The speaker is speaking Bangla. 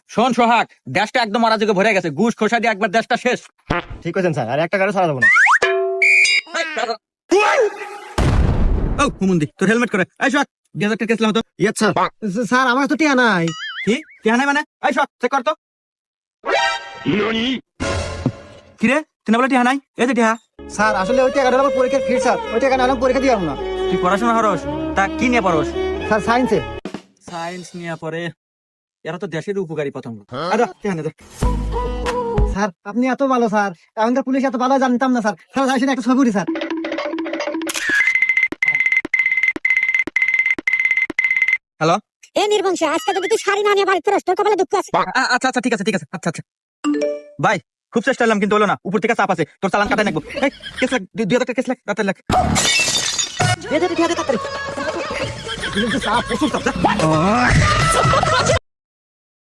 শোন সোহাগ, দেশটা একদম অরাজকে ভরে গেছে, ঘুষ খোসা দিয়ে একবার দেশটা শেষ। ঠিক আছেন স্যার, আর একটা গাড়ি ছাড়া যাবো না। ও হুমুন্দি, তোর হেলমেট করে এই সোহাগ, 2000 টাকা কেসলাম তো। Yes sir. স্যার আমার তো টিয়া নাই। কি টিহা নাই মানে? এই সোহাগ চেক কর তো। কি রে, তুই না বলে টিহা নাই? এই যে টিহা। স্যার আসলে ওই টাকাটা আমার পরীক্ষার ফি স্যার, ওই টাকা না হলে আমি পরীক্ষা দিয়ে পারবো না। তুই পড়াশোনা করস? তা কি নিয়ে পড়স? স্যার সায়েন্সে। সায়েন্স নিয়ে পড়ে? এরা তো দেশের উপকারী পতঙ্গ। আচ্ছা টিহা নে দে। স্যার আপনি এত ভালো স্যার, আমাদের পুলিশ এত ভালো জানতাম না স্যার। স্যার আসেন একটা ছবি উঠি স্যার। হ্যালো। এ নির্বংশে, আজকে যদি তুই শাড়ি না নিয়ে বাড়িতে ফেরস, তোর কপালে দুঃখ আছে। আচ্ছা আচ্ছা ঠিক আছে ঠিক আছে, আচ্ছা আচ্ছা। ভাই খুব চেষ্টা করলাম কিন্তু হলো না, উপর থেকে চাপ আছে, তোর চালান কাটাই নাকবো। এই কেস লাগ, 2000 টাকা কেস লাগ, রাতের লাগ। এই যে টিয়া দে তাড়াতাড়ি। চাপ প্রচুর চাপ।